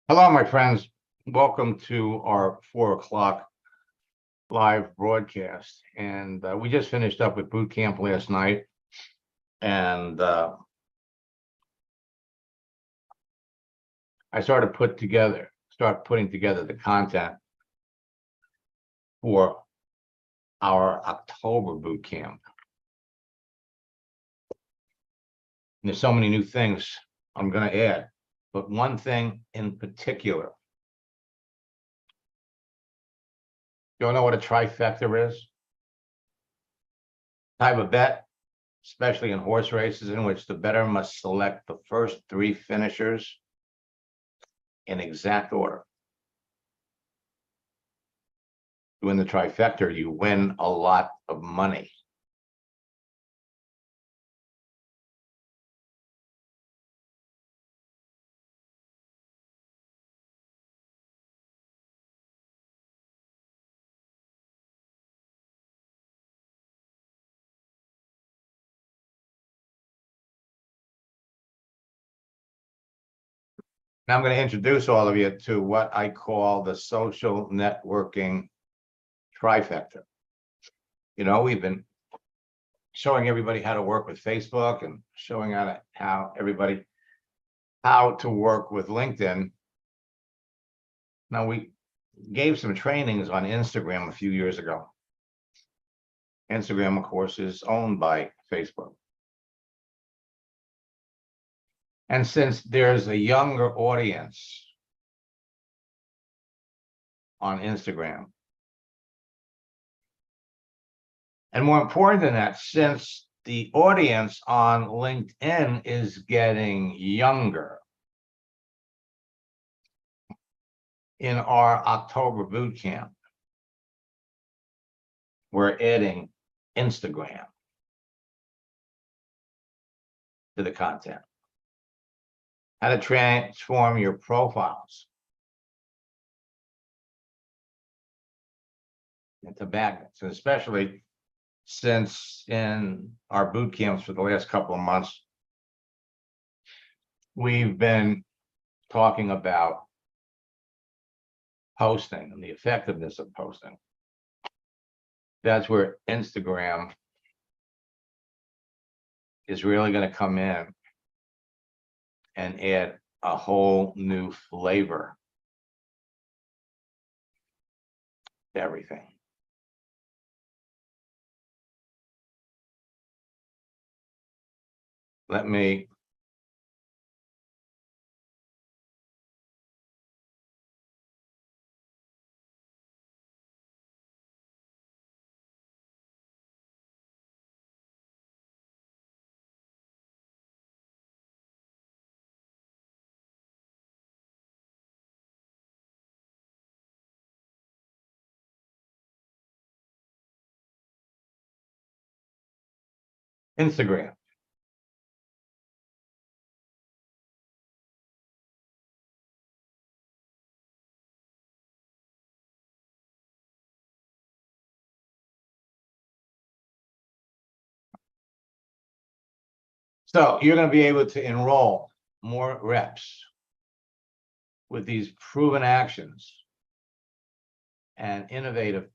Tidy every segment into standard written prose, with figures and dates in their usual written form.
Hello, my friends. Welcome to our 4 o'clock live broadcast. And we just finished up with boot camp last night. And I start putting together the content for our October boot camp. And there's so many new things I'm going to add, but one thing in particular. You all know what a trifecta is? Type of bet, especially in horse races, in which the bettor must select the first three finishers in exact order. You win the trifecta, you win a lot of money. Now I'm going to introduce all of you to what I call the social networking trifecta. You know, we've been showing everybody how to work with Facebook and showing how to work with LinkedIn. Now, we gave some trainings on Instagram a few years ago. Instagram, of course, is owned by Facebook. And since there's a younger audience on Instagram, and more important than that, since the audience on LinkedIn is getting younger, in our October boot camp, we're adding Instagram to the content. How to transform your profiles into magnets, and especially since in our boot camps for the last couple of months, we've been talking about posting and the effectiveness of posting. That's where Instagram is really going to come in and add a whole new flavor to everything. Let me Instagram. So you're going to be able to enroll more reps with these proven actions and innovative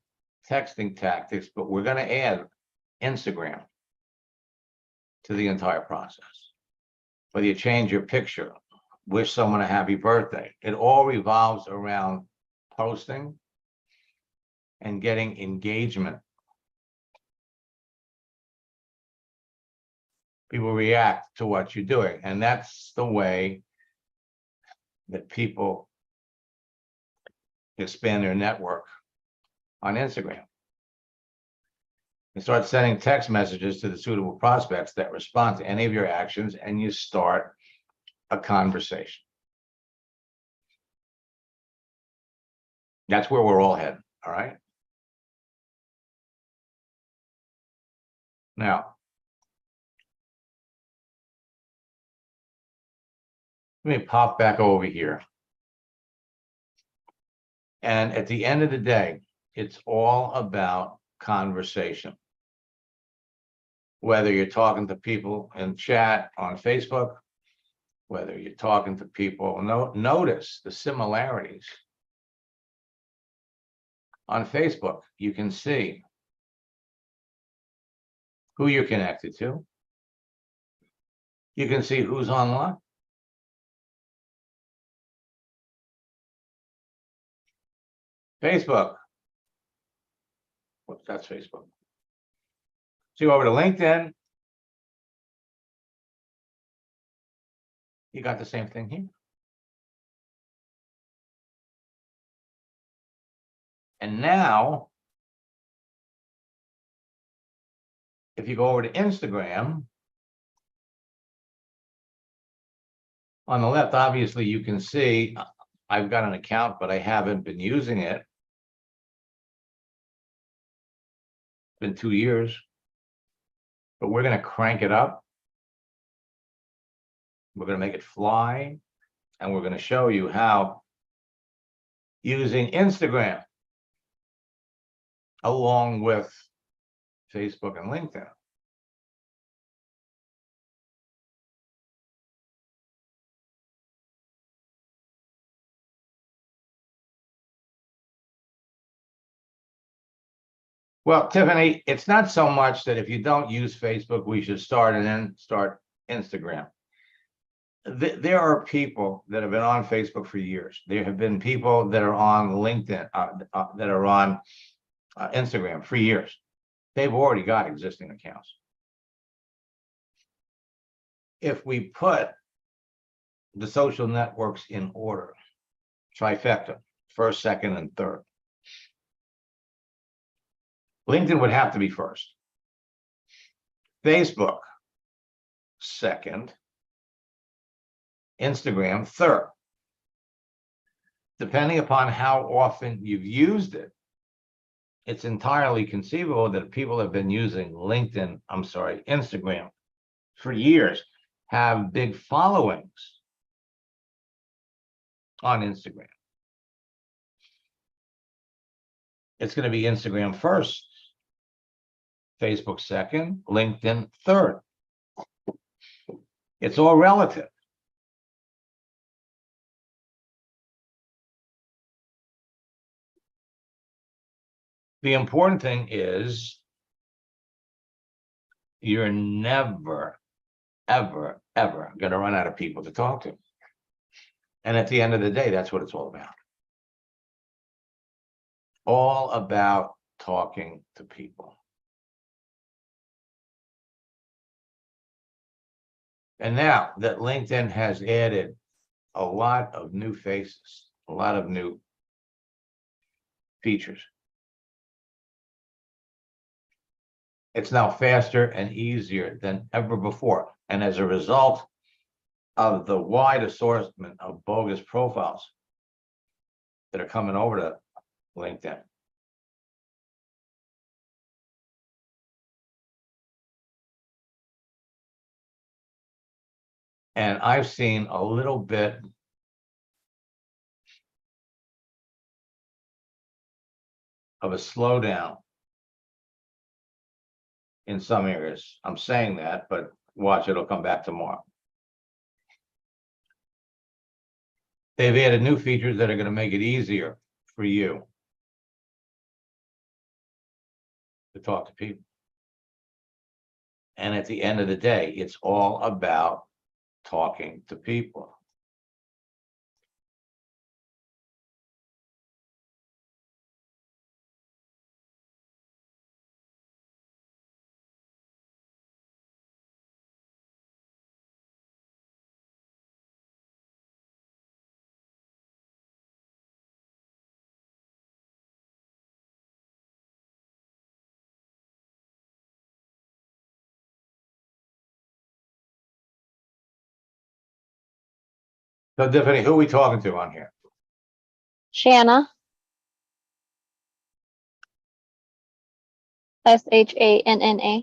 texting tactics, but we're going to add Instagram to the entire process. Whether you change your picture, wish someone a happy birthday, it all revolves around posting and getting engagement. People react to what you're doing, and that's the way that people expand their network on Instagram. You start sending text messages to the suitable prospects that respond to any of your actions, and you start a conversation. That's where we're all headed, all right? Now, let me pop back over here. And at the end of the day, it's all about conversation. Whether you're talking to people in chat on Facebook, whether you're talking to people, notice the similarities. On Facebook, you can see who you're connected to. You can see who's online. Facebook. Whoops, that's Facebook. So you go over to LinkedIn. You got the same thing here. And now, if you go over to Instagram, on the left, obviously you can see I've got an account, but I haven't been using it. It's been 2 years, but we're going to crank it up. We're going to make it fly, and we're going to show you how using Instagram along with Facebook and LinkedIn. Well, Tiffany, it's not so much that if you don't use Facebook, we should start and then start Instagram. There are people that have been on Facebook for years. There have been people that are on LinkedIn, that are on Instagram for years. They've already got existing accounts. If we put the social networks in order, trifecta, first, second, and third, LinkedIn would have to be first. Facebook, second. Instagram, third. Depending upon how often you've used it, it's entirely conceivable that people have been using Instagram for years, have big followings on Instagram. It's going to be Instagram first, Facebook second, LinkedIn third. It's all relative. The important thing is you're never, ever, ever going to run out of people to talk to. And at the end of the day, that's what it's all about. All about talking to people. And now that LinkedIn has added a lot of new faces, a lot of new features, it's now faster and easier than ever before. And as a result of the wide assortment of bogus profiles that are coming over to LinkedIn, and I've seen a little bit of a slowdown in some areas. I'm saying that, but watch, it'll come back tomorrow. They've added new features that are going to make it easier for you to talk to people. And at the end of the day, it's all about talking to people. So, Tiffany, who are we talking to on here? Shanna. Shanna.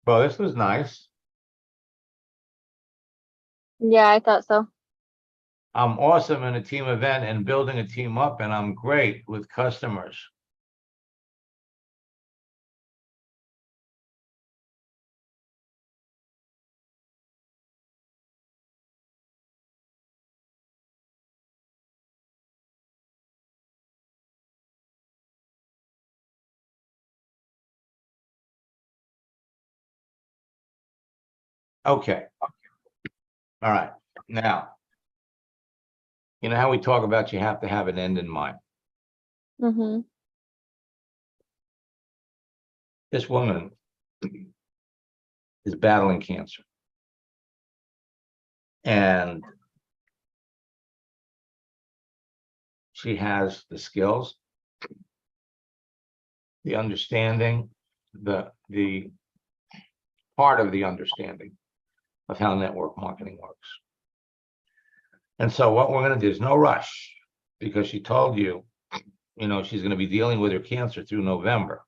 Well, this was nice. Yeah, I thought so. I'm awesome in a team event and building a team up, and I'm great with customers. Okay. All right. Now, you know how we talk about you have to have an end in mind. Mm-hmm. This woman is battling cancer. And she has the skills, the understanding, the part of the understanding of how network marketing works. And so what we're going to do is no rush, because she told you, you know, she's going to be dealing with her cancer through November.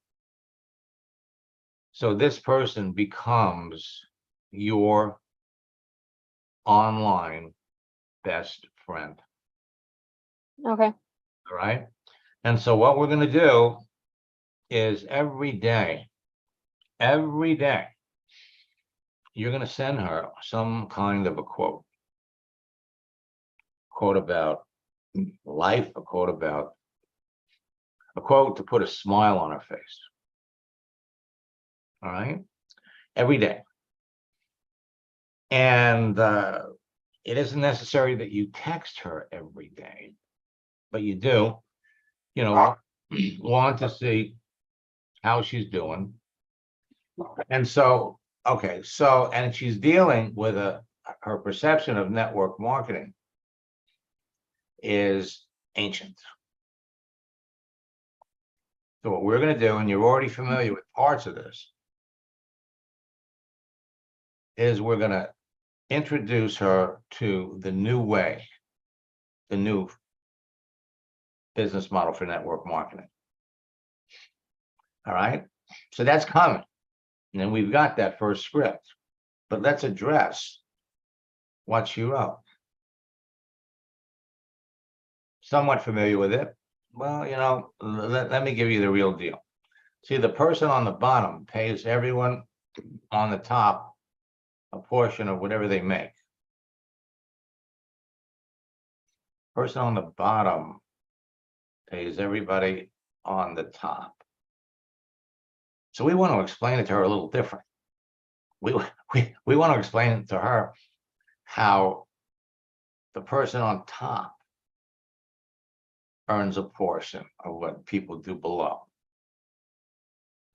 So this person becomes your online best friend. Okay. All right. And so what we're going to do is every day, you're going to send her some kind of a quote about life, a quote to put a smile on her face. All right. Every day. And it isn't necessary that you text her every day, but you do, you know, want to see how she's doing. And so, okay, so, and she's dealing with her perception of network marketing is ancient. So what we're going to do, and you're already familiar with parts of this, is we're going to introduce her to the new way, the new business model for network marketing. All right. So that's coming. And then we've got that first script, but let's address what she wrote. Somewhat familiar with it. Well, you know, let me give you the real deal. See, the person on the bottom pays everyone on the top a portion of whatever they make. Person on the bottom pays everybody on the top. So we want to explain it to her a little different. We want to explain it to her how the person on top earns a portion of what people do below.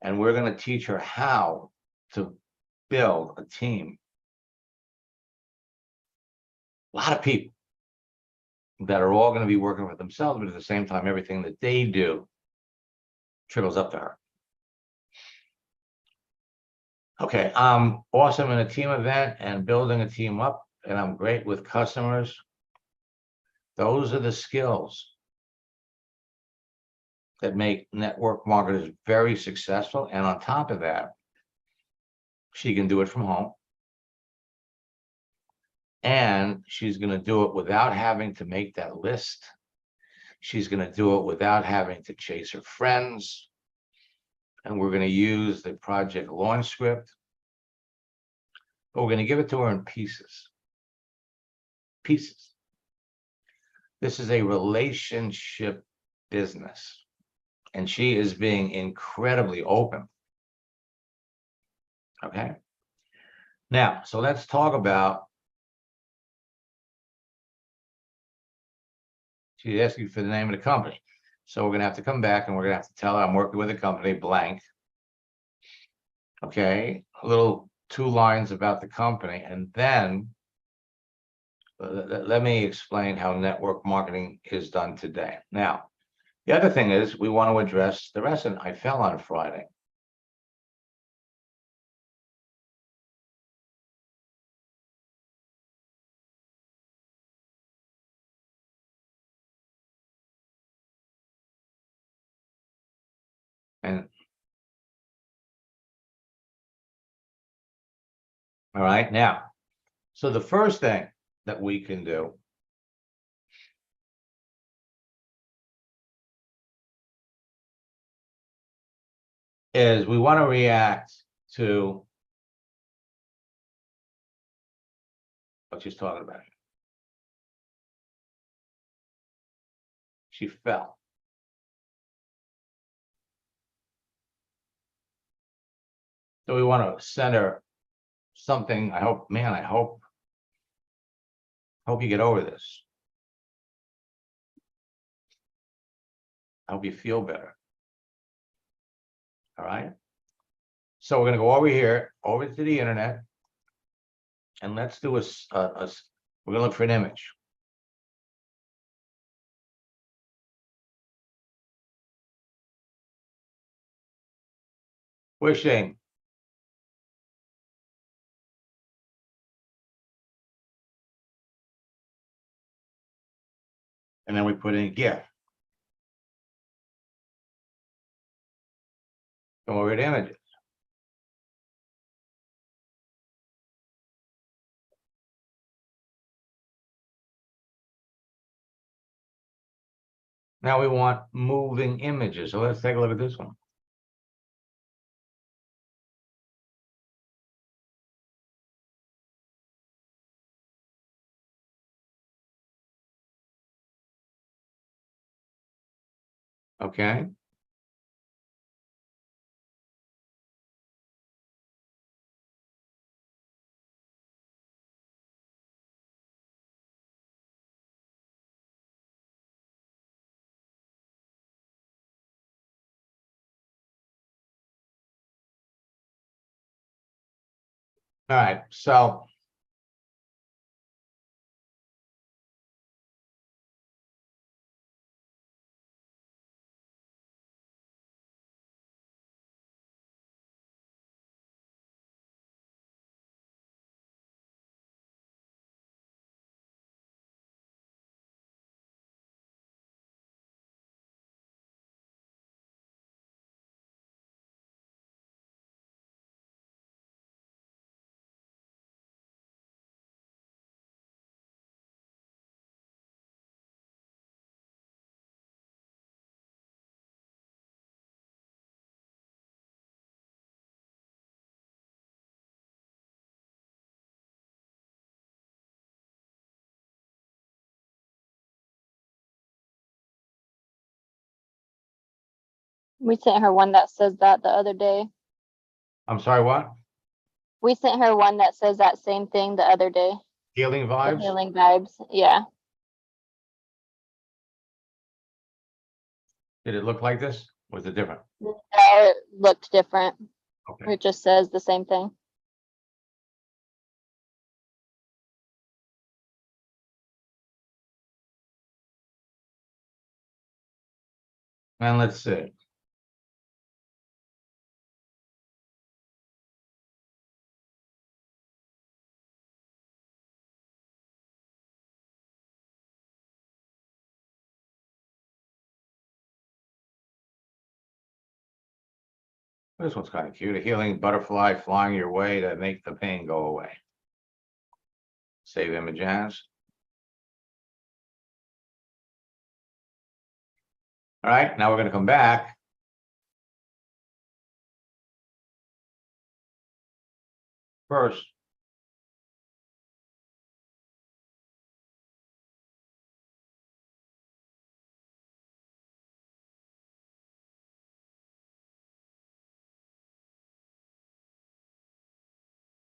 And we're going to teach her how to build a team. A lot of people that are all going to be working for themselves, but at the same time, everything that they do trickles up to her. Okay, I'm awesome in a team event and building a team up, and I'm great with customers. Those are the skills that make network marketers very successful. And on top of that, she can do it from home. And she's going to do it without having to make that list. She's going to do it without having to chase her friends. And we're going to use the project launch script. But we're going to give it to her in pieces. Pieces. This is a relationship business. And she is being incredibly open. Okay. Now, so let's talk about. She's asking for the name of the company. So we're going to have to come back and we're going to have to tell her I'm working with a company blank. Okay. A little 2 lines about the company. And then let me explain how network marketing is done today. Now, the other thing is we want to address the rest. And I fell on Friday. And All right, now, so the first thing that we can do is we want to react to what she's talking about. She fell. So we want to send her something. I hope you get over this. I hope you feel better. All right. So we're going to go over here, over to the internet, and let's do we're going to look for an image. Where's Shane? And then we put in GIF. Go over to images. Now we want moving images. So let's take a look at this one. Okay. All right. So We sent her one that says that the other day. I'm sorry, what? We sent her one that says that same thing the other day. Healing The vibes? healing vibes. Yeah. Did it look like this? Was it different? No, it looked different. Okay. It just says the same thing. And let's see. This one's kind of cute. A healing butterfly flying your way to make the pain go away. Save image as. All right, now we're going to come back. First,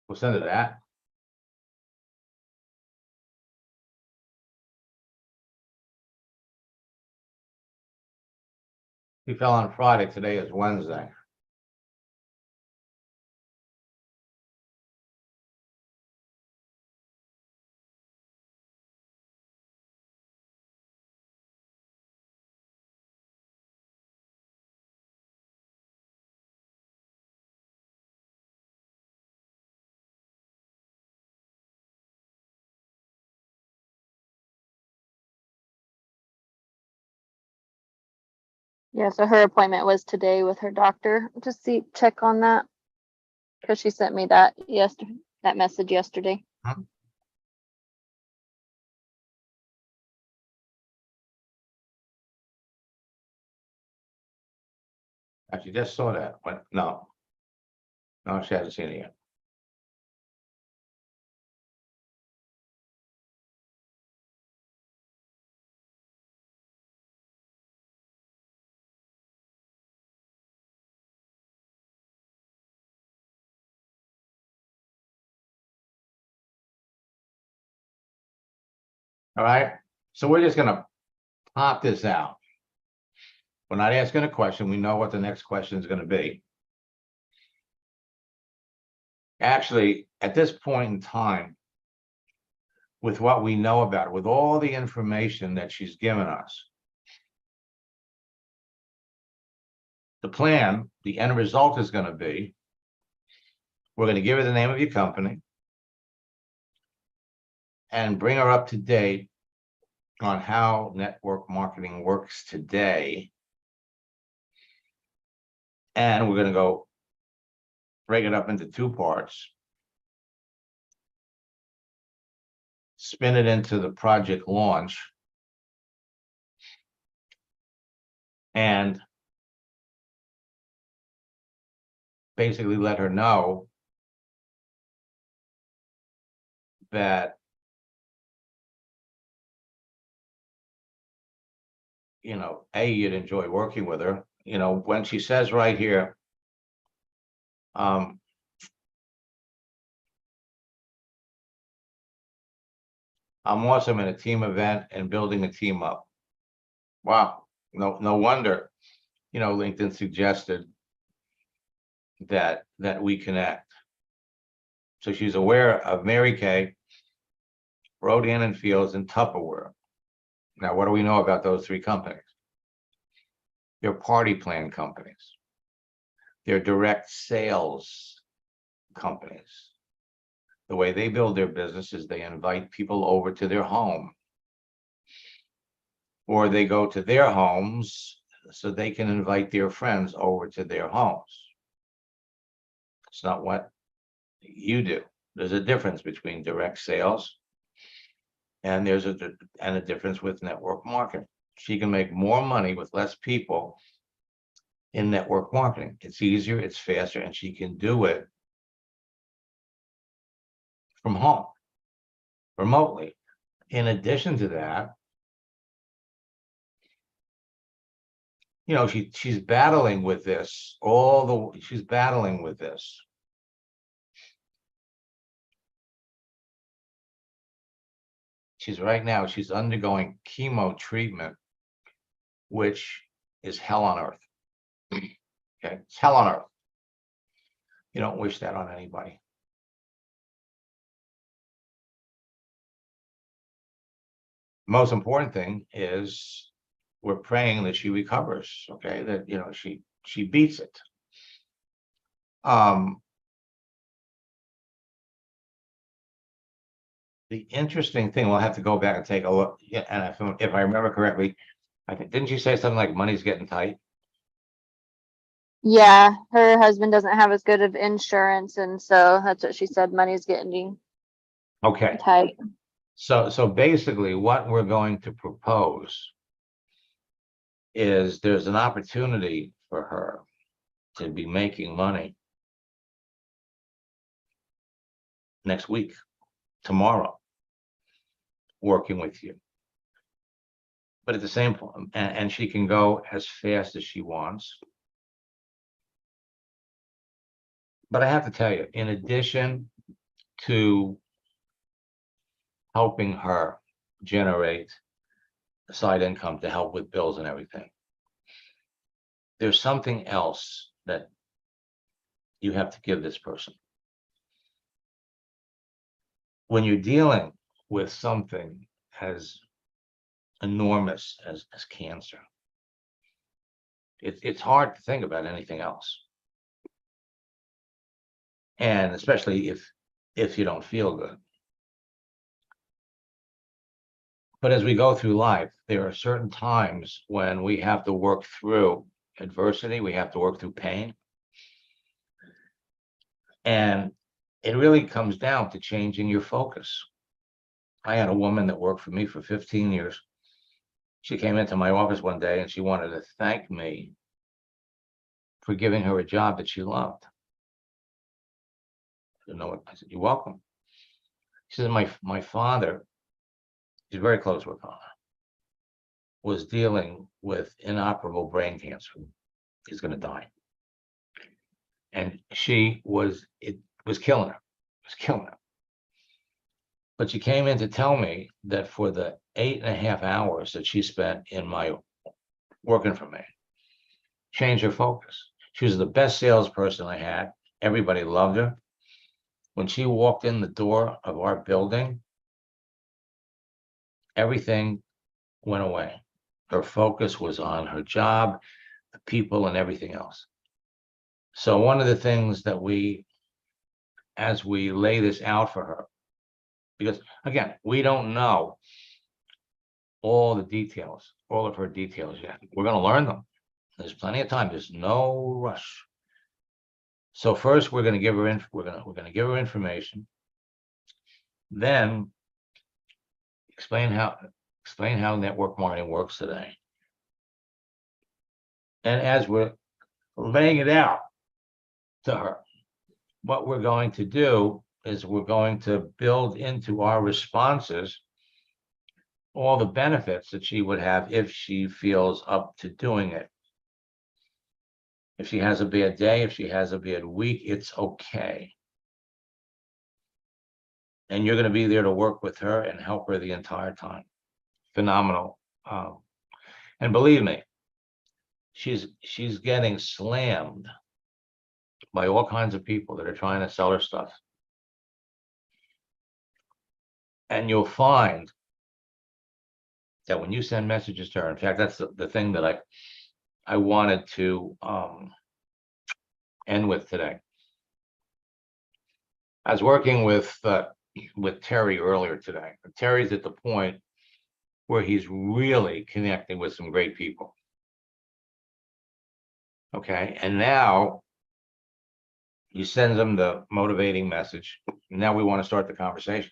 we'll send it to that. He fell on Friday. Today is Wednesday. Yeah, so her appointment was today with her doctor to check on that. Because she sent me that yesterday that message yesterday. Actually, just saw that. No. No, she hasn't seen it yet. All right, so we're just gonna pop this out. We're not asking a question. We know what the next question is gonna be. Actually, at this point in time, with what we know about it, with all the information that she's given us, the plan, the end result is gonna be, we're gonna give her the name of your company and bring her up to date on how network marketing works today. And we're gonna go break it up into two parts. Spin it into the project launch. And basically let her know that, you know, you'd enjoy working with her. You know, when she says right here, I'm awesome in a team event and building a team up. Wow, no wonder, you know, LinkedIn suggested that we connect. So she's aware of Mary Kay, Rodan and Fields, and Tupperware. Now, what do we know about those three companies? They're party plan companies. They're direct sales companies. The way they build their business is they invite people over to their home, or they go to their homes so they can invite their friends over to their homes. It's not what you do. There's a difference between direct sales and there's a difference with network marketing. She can make more money with less people in network marketing. It's easier, it's faster, and she can do it from home, remotely. In addition to that, you know, she's battling with this she's battling with this. She's undergoing chemo treatment, which is hell on earth. Okay, it's hell on earth. You don't wish that on anybody. Most important thing is we're praying that she recovers, okay, that, you know, she beats it. The interesting thing, we'll have to go back and take a look. Yeah, and if I remember correctly, I think, didn't you say something like money's getting tight? Yeah, her husband doesn't have as good of insurance, and so that's what she said. Money's getting Okay, tight. so basically what we're going to propose is there's an opportunity for her to be making money next week, tomorrow, working with you. But at the same point, and she can go as fast as she wants. But I have to tell you, in addition to helping her generate a side income to help with bills and everything, there's something else that you have to give this person. When you're dealing with something as enormous as cancer, it's hard to think about anything else. And especially if you don't feel good. But as we go through life, there are certain times when we have to work through adversity, we have to work through pain. And it really comes down to changing your focus. I had a woman that worked for me for 15 years. She came into my office one day and she wanted to thank me for giving her a job that she loved. I didn't know what. I said, "You're welcome." She said, my father, he's very close with her, was dealing with inoperable brain cancer. He's going to die. And it was killing her. It was killing her. But she came in to tell me that for the 8.5 hours that she spent in my working for me, changed her focus. She was the best salesperson I had. Everybody loved her. When she walked in the door of our building, everything went away. Her focus was on her job, the people, and everything else. So one of the things that as we lay this out for her, because again, we don't know all the details, all of her details yet. We're going to learn them. There's plenty of time. There's no rush. So first, we're going to give her we're going to give her information. Then explain how network marketing works today. And as we're laying it out to her, what we're going to do is we're going to build into our responses all the benefits that she would have if she feels up to doing it. If she has a bad day, if she has a bad week, it's okay. And you're going to be there to work with her and help her the entire time. Phenomenal. And believe me, she's getting slammed by all kinds of people that are trying to sell her stuff. And you'll find that when you send messages to her, in fact, that's the thing that I wanted to end with today. I was working with Terry earlier today. Terry's at the point where he's really connecting with some great people. Okay, and now you send them the motivating message. Now we want to start the conversation.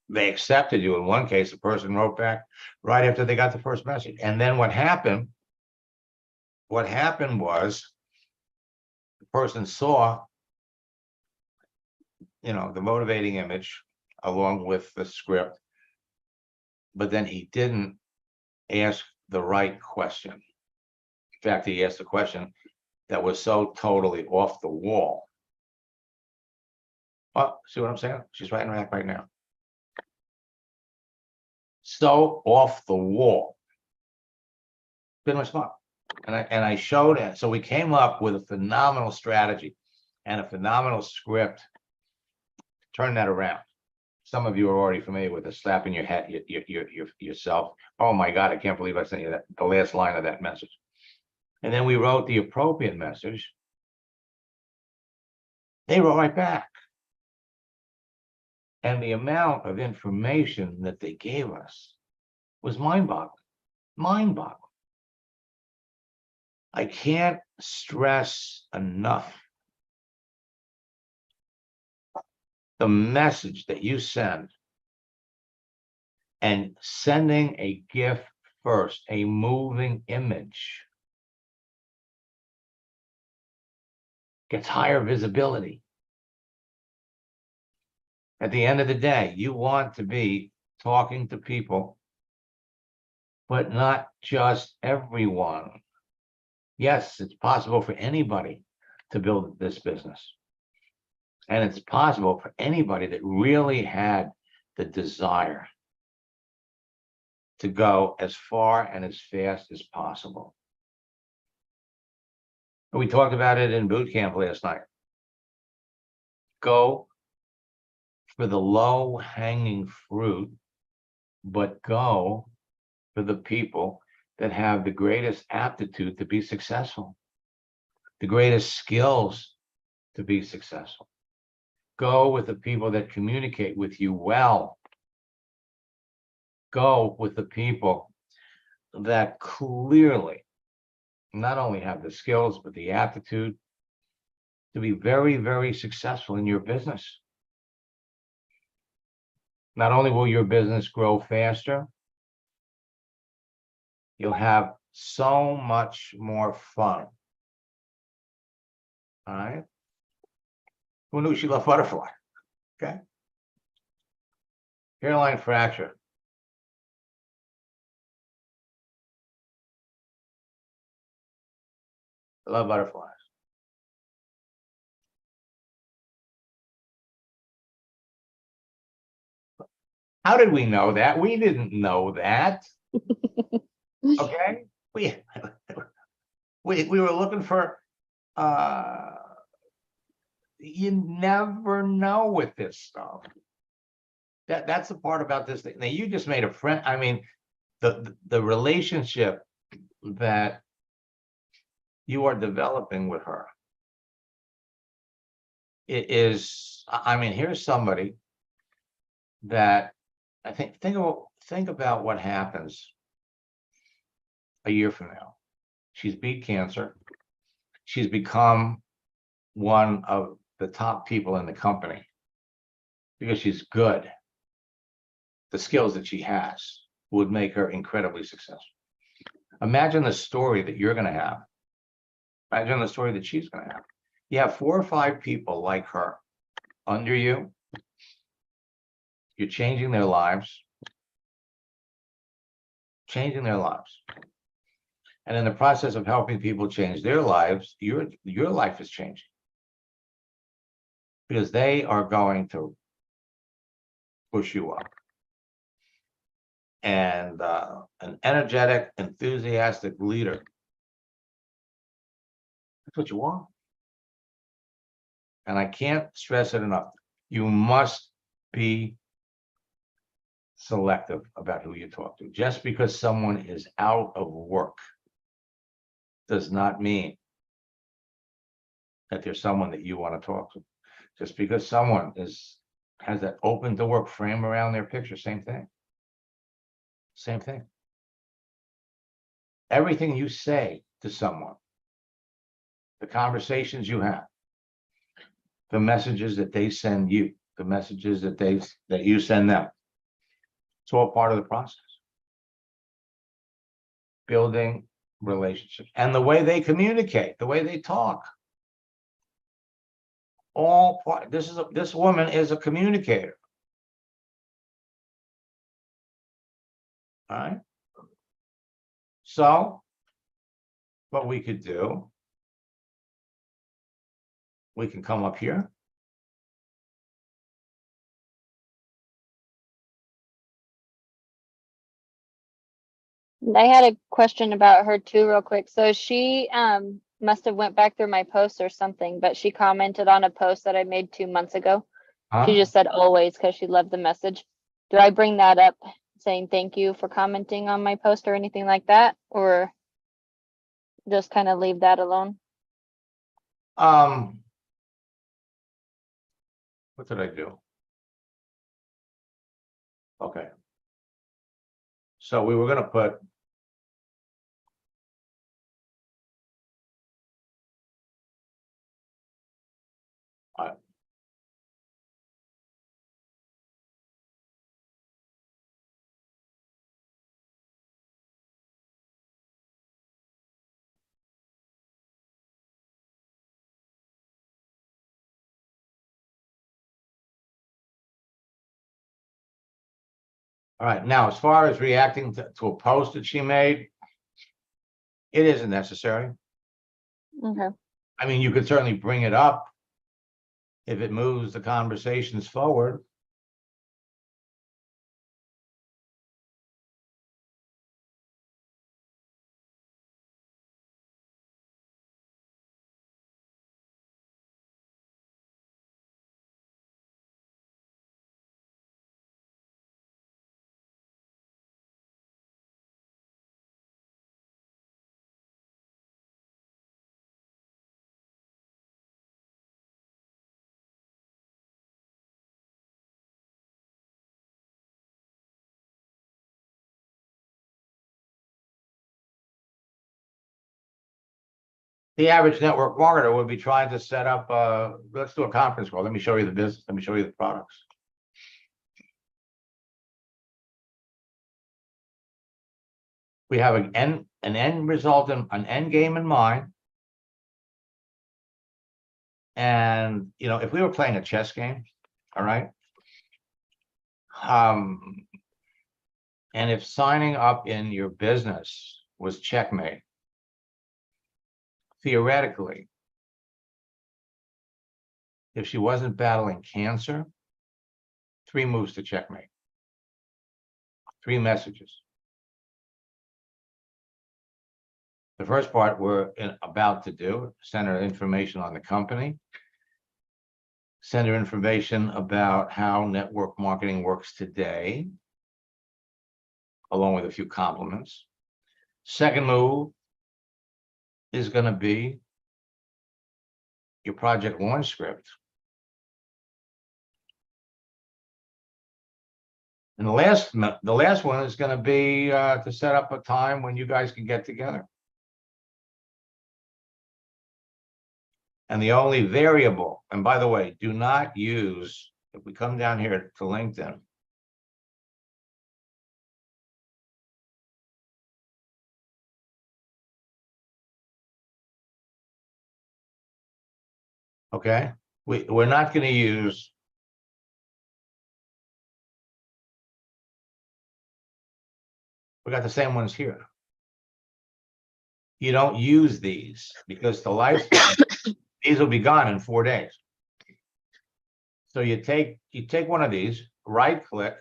They accepted you. In one case, the person wrote back right after they got the first message. And then what happened was the person saw, the motivating image along with the script, but then he didn't ask the right question. In fact, he asked a question that was so totally off the wall. Oh, see what I'm saying? She's writing back right now. So off the wall. Didn't respond. And I showed it. So we came up with a phenomenal strategy and a phenomenal script. Turn that around. Some of you are already familiar with the slapping your head yourself. Oh my God, I can't believe I sent you that, the last line of that message. And then we wrote the appropriate message. They wrote right back. And the amount of information that they gave us was mind-boggling. Mind-boggling. I can't stress enough the message that you send, and sending a GIF first, a moving image, gets higher visibility. At the end of the day, you want to be talking to people, but not just everyone. Yes, it's possible for anybody to build this business. And it's possible for anybody that really had the desire to go as far and as fast as possible. We talked about it in boot camp last night. Go for the low-hanging fruit, but go for the people that have the greatest aptitude to be successful, the greatest skills to be successful. Go with the people that communicate with you well. Go with the people that clearly not only have the skills, but the aptitude to be very, very successful in your business. Not only will your business grow faster, you'll have so much more fun. All right. Who knew she loved butterfly? Okay. Hairline fracture. I love butterflies. How did we know that? We didn't know that. Okay. We were looking for you never know with this stuff. That's the part about this thing. Now you just made a friend. I mean, the relationship that you are developing with her, it is, I mean, here's somebody that I think about what happens a year from now. She's beat cancer. She's become one of the top people in the company because she's good. The skills that she has would make her incredibly successful. Imagine the story that you're going to have. Imagine the story that she's going to have. You have 4 or 5 people like her under you. You're changing their lives. Changing their lives. And in the process of helping people change their lives, your life is changing. Because they are going to push you up. And an energetic, enthusiastic leader. That's what you want. And I can't stress it enough. You must be selective about who you talk to. Just because someone is out of work does not mean that there's someone that you want to talk to. Just because someone has that open to work frame around their picture, same thing. Same thing. Everything you say to someone, the conversations you have, the messages that they send you, the messages that you send them, it's all part of the process. Building relationships and the way they communicate, the way they talk. All part. This woman is a communicator. All right. So what we could do, we can come up here. I had a question about her too, real quick. So she must have went back through my posts or something, but she commented on a post that I made 2 months ago. She just said always because she loved the message. Do I bring that up saying thank you for commenting on my post or anything like that? Or just kind of leave that alone? What did I do? Okay. So we were going to put all right. Now, as far as reacting to a post that she made, it isn't necessary. Okay. I mean, you could certainly bring it up if it moves the conversations forward. the average network marketer would be trying to set up, let's do a conference call. Let me show you the business. Let me show you the products. We have an end result, an end game in mind. And, you know, if we were playing a chess game, all right. And if signing up in your business was checkmate, theoretically, if she wasn't battling cancer, 3 moves to checkmate, 3 messages. The first part we're about to do, send her information on the company, send her information about how network marketing works today, along with a few compliments. Second move is going to be your project launch script. And the last one is going to be to set up a time when you guys can get together. And the only variable, and by the way, do not use, if we come down here to LinkedIn, okay, we're not going to use we got the same ones here. You don't use these because the lifespan, these will be gone in 4 days. So you take one of these, right click,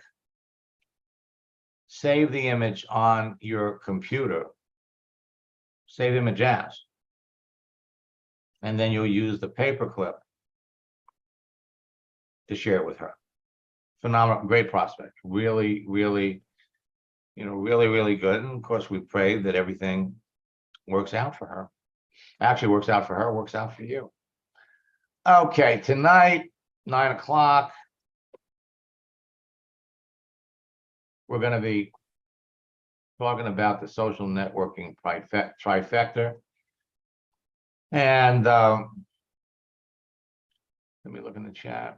save the image on your computer, save image as, and then you'll use the paperclip to share it with her. Phenomenal, great prospect, really, really, you know, really, really good. And of course, we pray that everything works out for her. Actually works out for her, works out for you. Okay, tonight, 9 o'clock, we're going to be talking about the social networking trifecta. And let me look in the chat.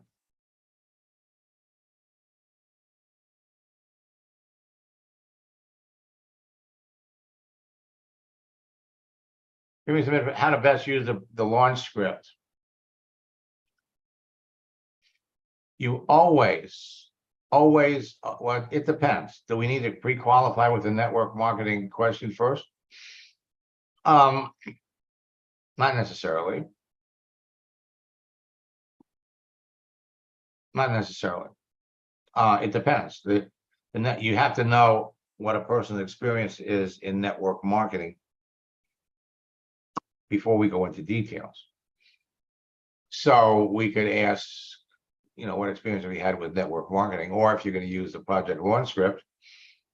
Give me some info how to best use the launch script. You always, well, it depends. Do we need to pre-qualify with the network marketing question first? Not necessarily. Not necessarily. It depends. You have to know what a person's experience is in network marketing before we go into details. So we could ask, you know, what experience have you had with network marketing? Or if you're going to use the project launch script,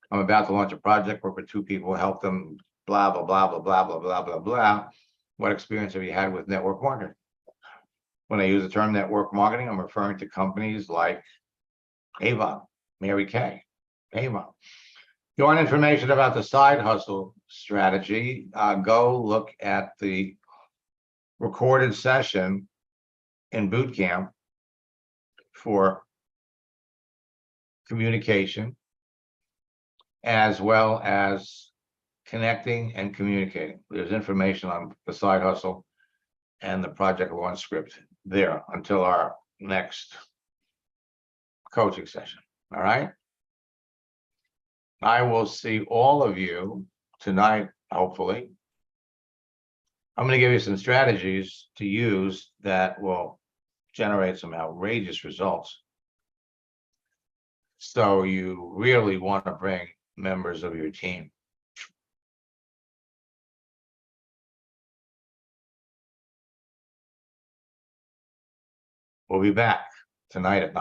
I'm about to launch a project, work with 2 people, help them, blah, blah, blah, blah, blah, blah, blah, blah, blah. What experience have you had with network marketing? When I use the term network marketing, I'm referring to companies like Avon, Mary Kay, Avon. If you want information about the side hustle strategy, go look at the recorded session in boot camp for communication, as well as connecting and communicating. There's information on the side hustle and the project launch script there until our next coaching session. All right. I will see all of you tonight, hopefully. I'm going to give you some strategies to use that will generate some outrageous results. So you really want to bring members of your team. We'll be back tonight at 9.